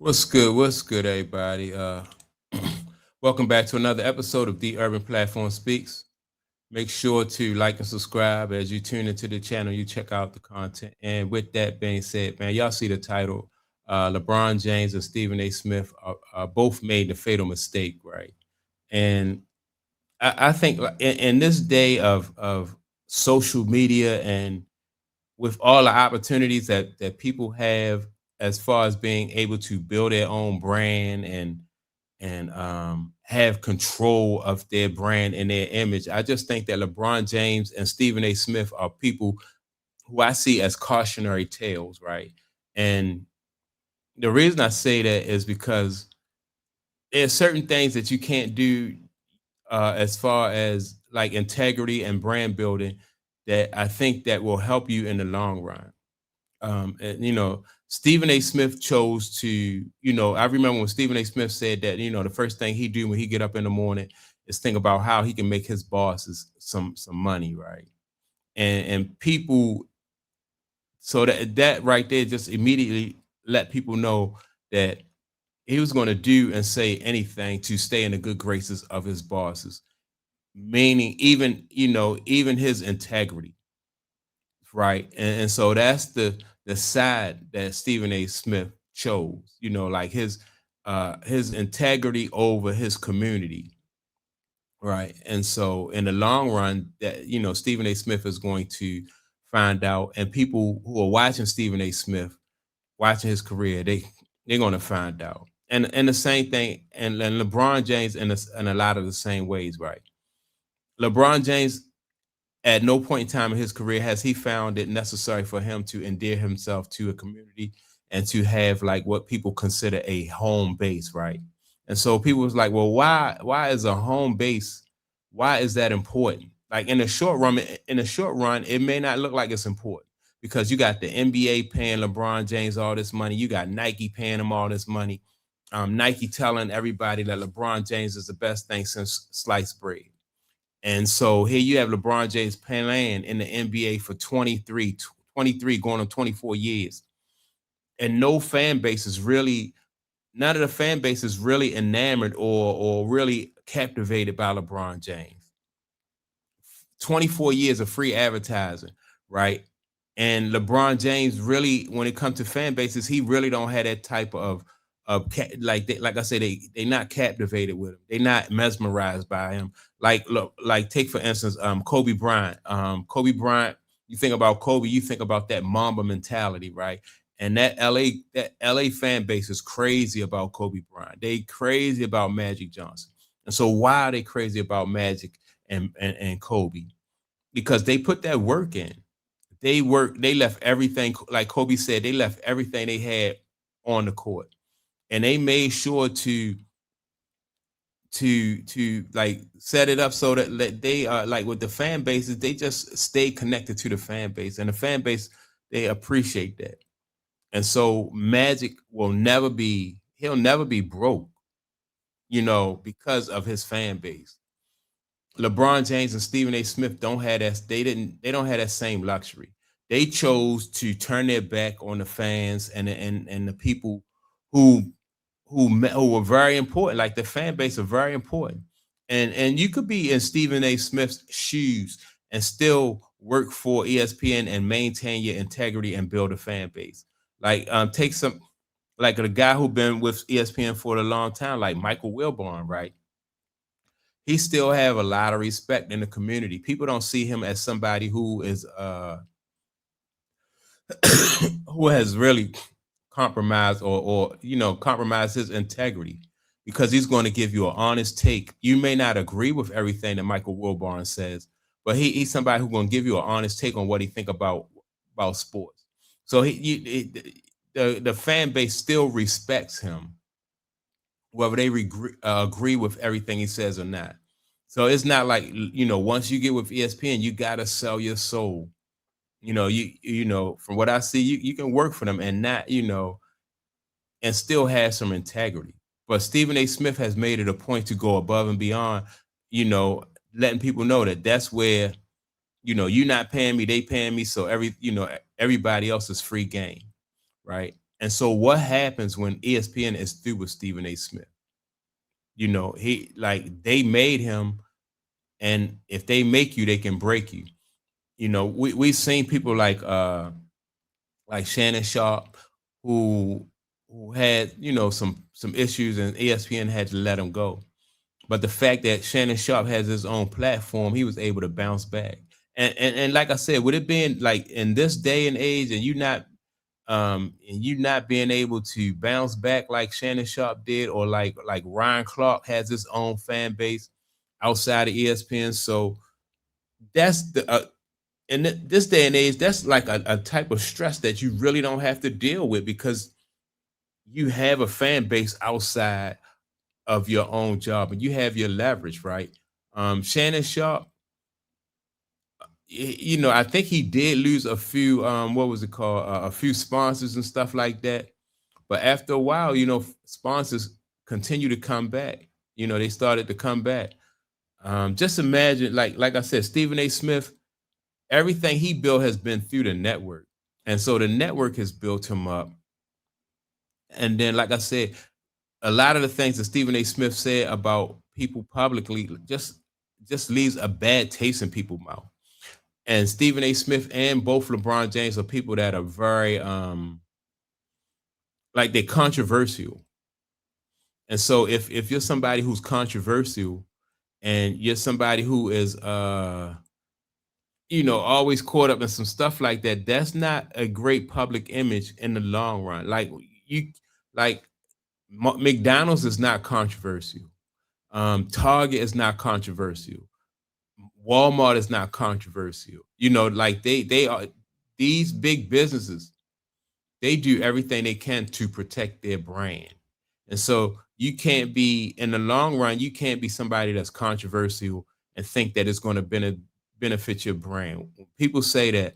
What's good? What's good, everybody? Welcome back to another episode of The Urban Platform Speaks. Make sure to like and subscribe as you tune into the channel. You check out the content. And with that being said, man, y'all see the title. LeBron James and Stephen A. Smith are both made the fatal mistake, right? And I think in this day of social media and with all the opportunities that people have as far as being able to build their own brand and have control of their brand and their image. I just think that LeBron James and Stephen A. Smith are people who I see as cautionary tales, right? And the reason I say that is because there's certain things that you can't do as far as like integrity and brand building that I think that will help you in the long run. And Stephen A. Smith chose to, I remember when Stephen A. Smith said that, the first thing he do when he get up in the morning is think about how he can make his bosses some money, right? And people, so that right there just immediately let people know that he was going to do and say anything to stay in the good graces of his bosses, meaning even his integrity, right? And so that's the side that Stephen A. Smith chose, like his integrity over his community, right? And so in the long run, that Stephen A. Smith is going to find out, and people who are watching Stephen A. Smith, watching his career, they're going to find out. And the same thing, and LeBron James in a lot of the same ways, right? LeBron James at no point in time in his career has he found it necessary for him to endear himself to a community and to have like what people consider a home base, right? And so people was like, well, why is a home base? Why is that important? Like in the short run, it may not look like it's important because you got the NBA paying LeBron James all this money, you got Nike paying him all this money, Nike telling everybody that LeBron James is the best thing since sliced bread. And so here you have LeBron James playing in the NBA for 23 going on 24 years. And no fan base is really, none of the fan base is really enamored or really captivated by LeBron James. 24 years of free advertising, right? And LeBron James really, when it comes to fan bases, he really don't have that type like I say, they not captivated with him. They not mesmerized by him. Like look, like take for instance, Kobe Bryant. Kobe Bryant, you think about Kobe, you think about that Mamba mentality, right? And that LA fan base is crazy about Kobe Bryant. They crazy about Magic Johnson. And so why are they crazy about Magic and Kobe? Because they put that work in. They left everything, like Kobe said, they left everything they had on the court. And they made sure to like set it up so that they are like with the fan bases, they just stay connected to the fan base. And the fan base, they appreciate that. And so Magic he'll never be broke, because of his fan base. LeBron James and Stephen A. Smith they don't have that same luxury. They chose to turn their back on the fans and the people who who were very important. Like the fan base are very important. And you could be in Stephen A. Smith's shoes and still work for ESPN and maintain your integrity and build a fan base. Like take some like the guy who been with ESPN for a long time, like Michael Wilbon, right? He still have a lot of respect in the community. People don't see him as somebody who is who has really compromised or compromised his integrity because he's going to give you an honest take. You may not agree with everything that Michael Wilbon says, but he's somebody who's going to give you an honest take on what he think about sports. So the fan base still respects him whether they agree with everything he says or not. So it's not like once you get with ESPN, you gotta sell your soul. From what I see, you can work for them and not and still have some integrity. But Stephen A. Smith has made it a point to go above and beyond, you know, letting people know that that's where you're not paying me, they paying me, so everybody else is free game, right? And so what happens when ESPN is through with Stephen A. Smith? He like they made him, and if they make you, they can break you. We've seen people like Shannon Sharp who had, some issues, and ESPN had to let him go. But the fact that Shannon Sharp has his own platform, he was able to bounce back. And like I said, would it being like in this day and age, and you not being able to bounce back like Shannon Sharp did, or like Ryan Clark has his own fan base outside of ESPN. So that's the in this day and age, that's like a type of stress that you really don't have to deal with, because you have a fan base outside of your own job, and you have your leverage, right? Shannon Sharp, I think he did lose a few, what was it called, a few sponsors and stuff like that. But after a while, sponsors continue to come back. They started to come back. Just imagine, like I said, Stephen A. Smith, everything he built has been through the network. And so the network has built him up. And then, like I said, a lot of the things that Stephen A. Smith said about people publicly just leaves a bad taste in people's mouth. And Stephen A. Smith and both LeBron James are people that are very like they're controversial. And so if you're somebody who's controversial, and you're somebody who is always caught up in some stuff like that, that's not a great public image in the long run. You like McDonald's is not controversial. Target is not controversial. Walmart is not controversial. Like they are, these big businesses, they do everything they can to protect their brand. And so you can't be, in the long run, you can't be somebody that's controversial and think that it's going to benefit your brand. People say that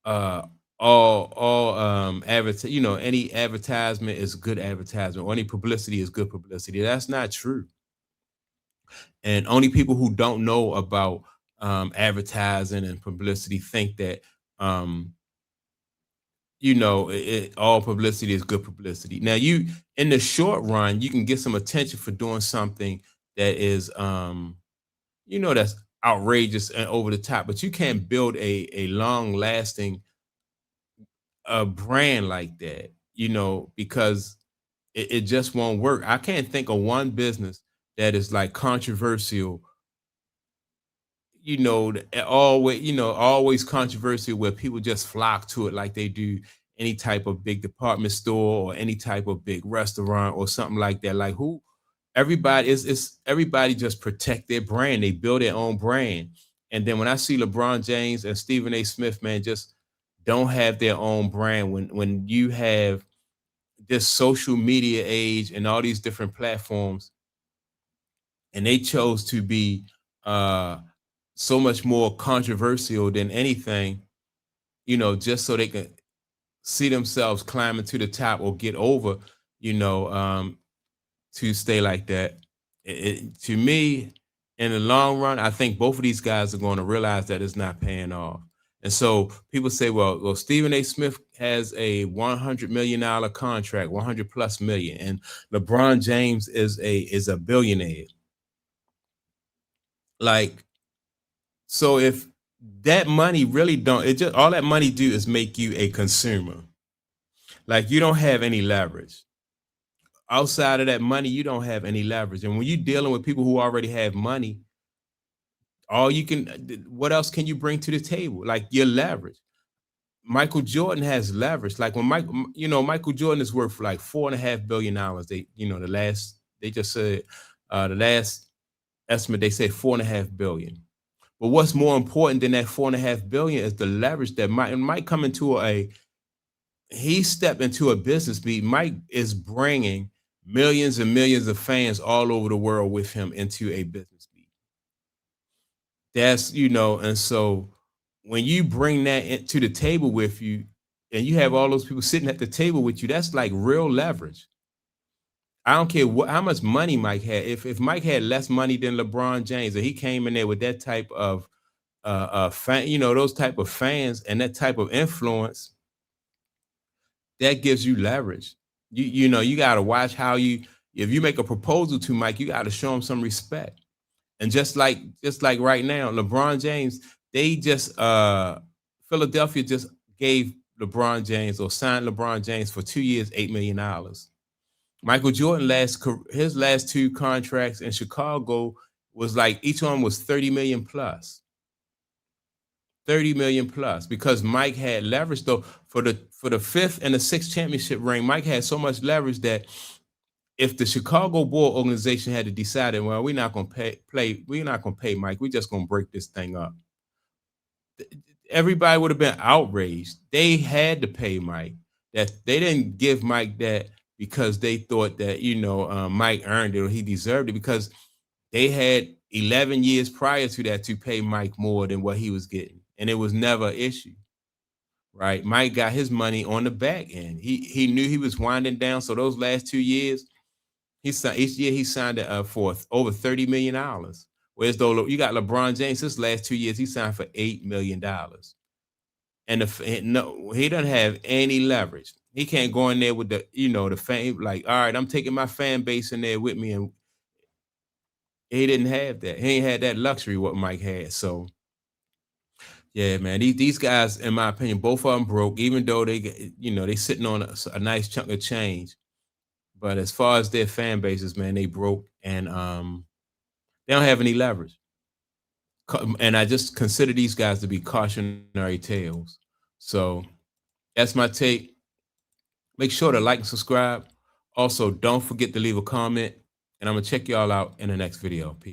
uh all any advertisement is good advertisement, or any publicity is good publicity. That's not true. And only people who don't know about advertising and publicity think that all publicity is good publicity. Now, you in the short run, you can get some attention for doing something that is that's outrageous and over the top, but you can't build a long lasting brand like that, because it just won't work. I can't think of one business that is like controversial, always controversial, where people just flock to it like they do any type of big department store or any type of big restaurant or something like that. Like who everybody is everybody just protect their brand. They build their own brand. And then when I see LeBron James and Stephen A. Smith, man, just don't have their own brand, when you have this social media age and all these different platforms, and they chose to be so much more controversial than anything, just so they can see themselves climbing to the top or get over, you know, um, to stay like that. To me, in the long run, I think both of these guys are going to realize that it's not paying off. And so people say, well, Stephen A. Smith has a $100 million contract, 100 plus million, and LeBron James is a billionaire. Like, so if that money really don't, it just all that money do is make you a consumer. Like you don't have any leverage. Outside of that money, you don't have any leverage. And when you're dealing with people who already have money, all you can, what else can you bring to the table? Like your leverage. Michael Jordan has leverage. Like when Michael Jordan is worth like $4.5 billion. They just said the last estimate, they said 4.5 billion. But what's more important than that 4.5 billion is the leverage that might come into he stepped into a business beat. Mike is bringing millions and millions of fans all over the world with him into a business beat. And so when you bring that to the table with you, and you have all those people sitting at the table with you, that's like real leverage. I don't care how much money Mike had. If Mike had less money than LeBron James, and he came in there with that type of fan, those type of fans and that type of influence, that gives you leverage. You know, you got to watch how you, if you make a proposal to Mike, you got to show him some respect. And just like right now, LeBron James, they just Philadelphia just gave LeBron James or signed LeBron James for 2 years, $8 million. Michael Jordan his last two contracts in Chicago was like each one was 30 million plus. 30 million plus, because Mike had leverage though for the fifth and the sixth championship ring. Mike had so much leverage that if the Chicago Bull organization had to decide, well, we're not gonna pay Mike, we're just gonna break this thing up, everybody would have been outraged. They had to pay Mike. That they didn't give Mike that because they thought that Mike earned it or he deserved it, because they had 11 years prior to that to pay Mike more than what he was getting, and it was never an issue. Right? Mike got his money on the back end. He knew he was winding down, so those last 2 years, each year he signed it for over $30 million. Whereas though you got LeBron James, his last 2 years he signed for $8 million, and no, he doesn't have any leverage. He can't go in there with the fame. Like, all right, I'm taking my fan base in there with me, and he didn't have that. He ain't had that luxury what Mike had. So yeah, man, these guys, in my opinion, both of them broke, even though they sitting on a nice chunk of change. But as far as their fan bases, man, they broke, and they don't have any leverage. And I just consider these guys to be cautionary tales. So that's my take. Make sure to like and subscribe. Also, don't forget to leave a comment, and I'm gonna check y'all out in the next video. Peace.